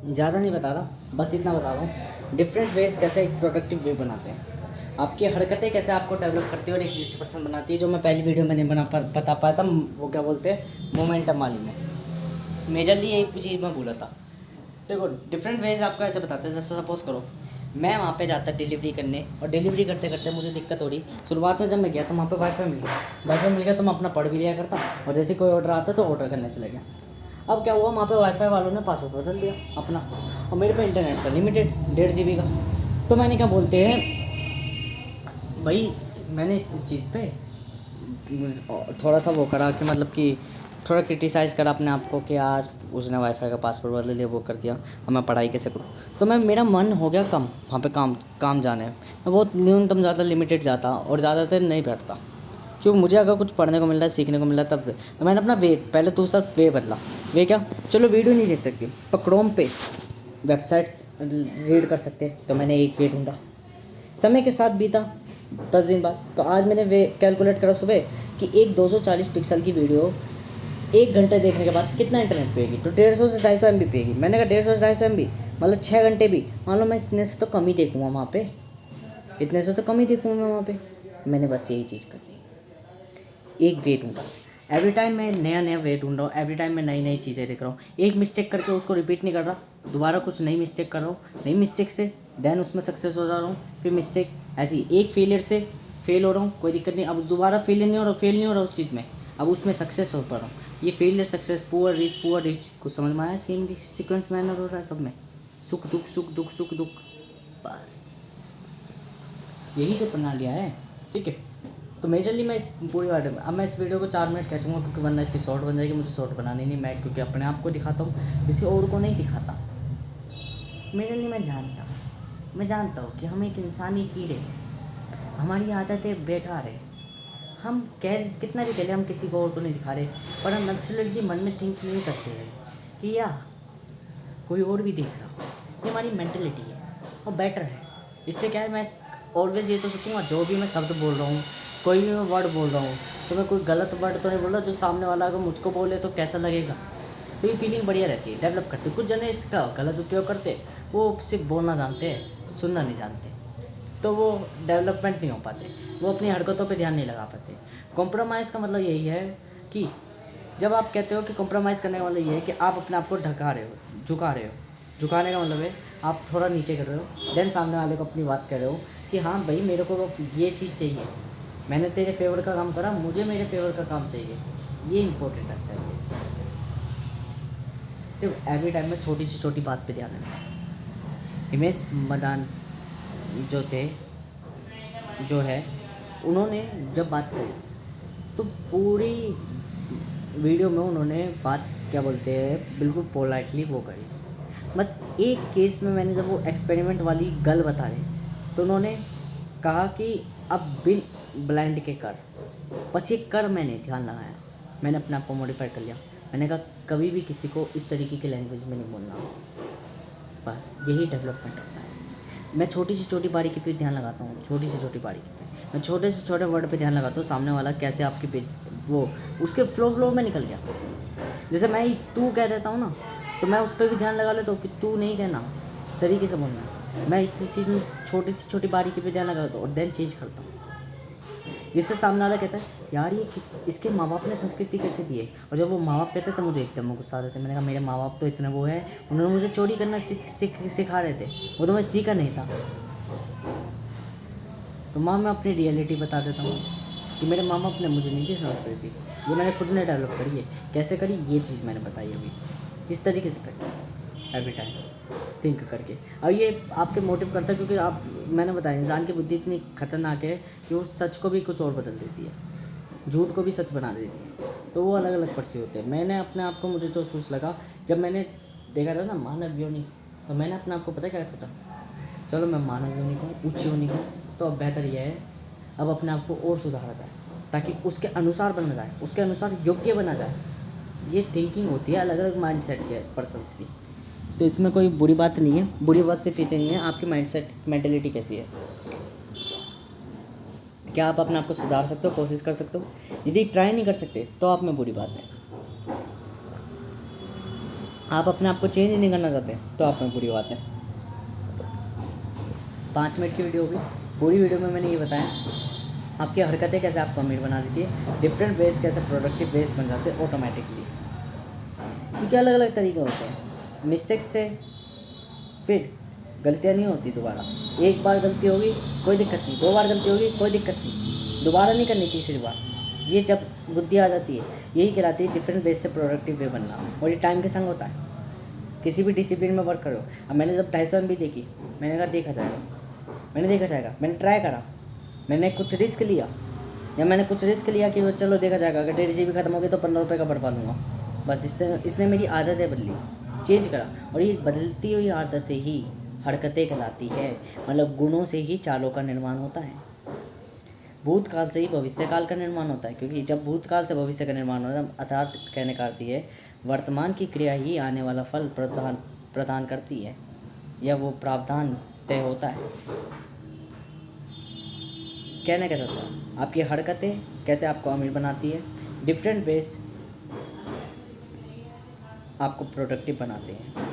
ज़्यादा नहीं बता रहा, बस इतना बता रहा हूँ डिफरेंट वेज कैसे एक प्रोडक्टिव वे बनाते हैं। आपकी हरकतें कैसे आपको डेवलप करती है और एक रिच पर्सन बनाती है, जो मैं पहली वीडियो में नहीं बता पाया था। वो क्या बोलते हैं, मोमेंटम वाली में मेजरली एक चीज़ मैं भूला था। देखो डिफरेंट वेज आपको ऐसे बताते हैं, जैसे सपोज़ करो मैं वहाँ पे जाता डिलीवरी करने, और डिलीवरी करते करते मुझे दिक्कत हो रही। शुरुआत में जब मैं गया तो वहाँ पे वाईफाई मिल गया तो मैं अपना पढ़ भी लिया करता, और जैसे कोई ऑर्डर आता तो ऑर्डर करने चले गया। अब क्या हुआ, वहाँ पे वाईफाई वालों ने पासवर्ड बदल दिया अपना, और मेरे पे इंटरनेट था लिमिटेड 1.5 GB का। तो मैंने क्या बोलते हैं भाई, मैंने इस चीज़ पे थोड़ा सा वो करा कि मतलब कि थोड़ा क्रिटिसाइज़ करा अपने आप को कि यार उसने वाईफाई का पासवर्ड बदल दिया, वो कर दिया, अब मैं पढ़ाई कैसे करूँ। तो मेरा मन हो गया कम वहाँ पे काम जाने में। मैं बहुत न्यूनतम ज़्यादा लिमिटेड जाता और ज़्यादातर नहीं बैठता, क्योंकि मुझे अगर कुछ पढ़ने को मिल रहा है, सीखने को मिल रहा है तब। तो मैंने अपना वे पहले दूसरा वे बदला। वे क्या, चलो वीडियो नहीं देख सकती पर क्रोम पे वेबसाइट्स रीड कर सकते, तो मैंने एक वे ढूंढा। समय के साथ बीता 10 दिन बाद, तो आज मैंने वे कैलकुलेट करा सुबह कि एक 240 पिक्सल की वीडियो 1 घंटे देखने के बाद कितना इंटरनेट पिएगी। तो 150 से 250 MB पिएगी। मैंने कहा 150 से 250 MB मतलब 6 घंटे भी मान लो, मैं इतने से तो कम ही देखूँगा वहाँ पे, इतने से तो कम ही देखूँगा मैं वहाँ पे। मैंने बस यही चीज़ कर ली, एक वे ढूंढा। एवरी टाइम मैं नया नया वे ढूंढ रहा हूँ, एवरी टाइम मैं नई नई चीज़ें देख रहा हूँ। एक मिस्टेक करके उसको रिपीट नहीं कर रहा, दोबारा कुछ नई मिस्टेक कर रहा हूँ, नई मिस्टेक से देन उसमें सक्सेस हो जा रहा हूँ, फिर मिस्टेक ऐसी एक फेलियर से फेल हो रहा हूँ, कोई दिक्कत नहीं, अब दोबारा फेल नहीं हो रहा उस चीज़ में, अब उसमें सक्सेस हो पा रहा हूँ। ये फेलियर सक्सेस पुअर रिच कुछ समझ में आया, सेम सीक्वेंस मैनर हो रहा है सब में, सुख दुख सुख दुख सुख दुख, बस यही जो बना लिया है। ठीक है, तो मेजरली मैं इस पूरी वीडियो में, अब मैं इस वीडियो को 4 मिनट खींचूंगा क्योंकि वरना इसकी शॉर्ट बन जाएगी। मुझे शॉर्ट बनानी नहीं, मैं क्योंकि अपने आप को दिखाता हूँ, किसी और को नहीं दिखाता। मेजरली मैं जानता हूँ कि हम एक इंसानी कीड़े हैं, हमारी आदतें बेकार है। हम कितना भी कह लें, हम किसी को और को नहीं दिखा रहे, पर हम नेचुरली मन में थिंक नहीं करते हैं कि या कोई और भी देख रहा हो। ये हमारी मेंटलिटी है और बेटर है। इससे क्या है, मैं ऑलवेज ये तो सोचूंगा जो भी मैं शब्द बोल रहा हूँ, कोई भी मैं वर्ड बोल रहा हूँ, तो मैं कोई गलत वर्ड तो नहीं बोल रहा जो सामने वाला अगर मुझको बोले तो कैसा लगेगा। तो ये फीलिंग बढ़िया रहती है, डेवलप करते। कुछ जने इसका गलत उपयोग करते, वो सिर्फ बोलना जानते हैं, सुनना नहीं जानते, तो वो डेवलपमेंट नहीं हो पाते, वो अपनी हरकतों पे ध्यान नहीं लगा पाते। कॉम्प्रोमाइज़ का मतलब यही है कि जब आप कहते हो कि कॉम्प्रोमाइज़ करने का मतलब ये है कि आप अपने आप को ढका रहे हो, झुका रहे हो। झुकाने का मतलब है आप थोड़ा नीचे कर रहे हो, देन सामने वाले को अपनी बात कर रहे हो कि हाँ भाई मेरे को ये चीज़ चाहिए, मैंने तेरे फेवर का काम करा, मुझे मेरे फेवर का काम चाहिए। ये इंपॉर्टेंट लगता है मुझे। तो एवरी टाइम में छोटी से छोटी बात पे ध्यान रखना। हिमेश मदान जो थे, जो है, उन्होंने जब बात करी तो पूरी वीडियो में उन्होंने बात क्या बोलते हैं बिल्कुल पोलाइटली वो करी। बस एक केस में मैंने जब वो एक्सपेरिमेंट वाली गल बता रहे तो उन्होंने कहा कि अब बिन ब्लाइंड के कर, बस ये कर। मैंने ध्यान लगाया, मैंने अपने आप को मॉडिफाई कर लिया। मैंने कहा कभी भी किसी को इस तरीके की लैंग्वेज में नहीं बोलना, बस यही डेवलपमेंट होता है। मैं छोटी से छोटी बारीकी पे ध्यान लगाता हूँ, छोटी से छोटी बारीकी पे मैं छोटे से छोटे वर्ड पे ध्यान लगाता हूँ। सामने वाला कैसे आपकी पेज वो उसके फ्लो में निकल गया। जैसे मैं तू कह देता हूँ ना, तो मैं उस पर भी ध्यान लगा लेता हूँ कि तू नहीं कहना, तरीके से बोलना। मैं इस चीज़ में छोटी से छोटी बारीकी पे ध्यान लगाता हूँ और देन चेंज करता हूँ। जिससे सामने वाला कहता है यार ये इसके माँ बाप ने संस्कृति कैसे दी है। और जब वो माँ बाप कहते तो मुझे एकदम गुस्सा आता था। मैंने कहा मेरे माँ बाप तो इतने वो है, उन्होंने मुझे चोरी करना सिखा रहे थे, वो तो मैं सीखा नहीं था। तो माँ मैं अपनी रियलिटी बता देता हूँ कि मेरे माँ बाप ने मुझे नहीं दी संस्कृति, वो मैंने खुद ने डेवलप करी है। कैसे करी ये चीज़ मैंने बताई अभी, इस तरीके से करी एवरी टाइम थिंक करके। और ये आपके मोटिव करता है क्योंकि आप, मैंने बताया इंसान की बुद्धि इतनी खतरनाक है कि वो सच को भी कुछ और बदल देती है, झूठ को भी सच बना देती है। तो वो अलग अलग पर्सी होते हैं। मैंने अपने आप को, मुझे जो चूस लगा जब मैंने देखा था ना मानव योनि, तो मैंने अपने आप को पता क्या सोचा, चलो मैं मानव योनि को ऊँची योनि को, तो अब बेहतर यह है अब अपने आप को और सुधारा जाए ताकि उसके अनुसार बना जाए, उसके अनुसार योग्य बना जाए। ये थिंकिंग होती है अलग अलग माइंडसेट के पर्सन्स की। तो इसमें कोई बुरी बात नहीं है, बुरी बात सिर्फ इतनी नहीं है आपकी माइंडसेट मेंटेलिटी कैसी है, क्या आप अपने आप को सुधार सकते हो, कोशिश कर सकते हो। यदि ट्राई नहीं कर सकते तो आप में बुरी बात है। आप अपने आप को चेंज ही नहीं करना चाहते तो आप में बुरी बात है। 5 मिनट की वीडियो होगी, पूरी वीडियो में मैंने ये बताया आपकी हरकतें कैसे आपको अमीर बना देती है, डिफरेंट वेज कैसे प्रोडक्टिव वेज बन जाते हैं ऑटोमेटिकली, क्योंकि अलग अलग तरीके होते हैं। मिस्टेक्स से फिर गलतियाँ नहीं होती दोबारा। एक बार गलती होगी कोई दिक्कत नहीं, 2 बार गलती होगी कोई दिक्कत नहीं, दोबारा नहीं करनी तीसरी बार। ये जब बुद्धि आ जाती है यही कहलाती है डिफरेंट वेज से प्रोडक्टिव वे बनना, और ये टाइम के संग होता है। किसी भी डिसिप्लिन में वर्क करो। अब मैंने जब 250 MB देखी, मैंने कहा देखा जाएगा, मैंने ट्राई करा, मैंने कुछ रिस्क लिया, कि चलो देखा जाएगा, अगर 1.5 GB खत्म हो गई तो 15 रुपये का बढ़वा लूँगा। बस इसने मेरी आदतें बदली, चेंज करा, और ये बदलती हुई आदतें ही हरकतें कहलाती है। मतलब गुणों से ही चालों का निर्माण होता है, भूतकाल से ही भविष्य काल का निर्माण होता है। क्योंकि जब भूतकाल से भविष्य का निर्माण होता है, अर्थात कहने का अर्थ ये है वर्तमान की क्रिया ही आने वाला फल प्रदान करती है, या वो प्रावधान तय होता है। कहने का चाहता हूँ आपकी हरकतें कैसे आपको अमीर बनाती है, डिफरेंट वेज आपको प्रोडक्टिव बनाते हैं।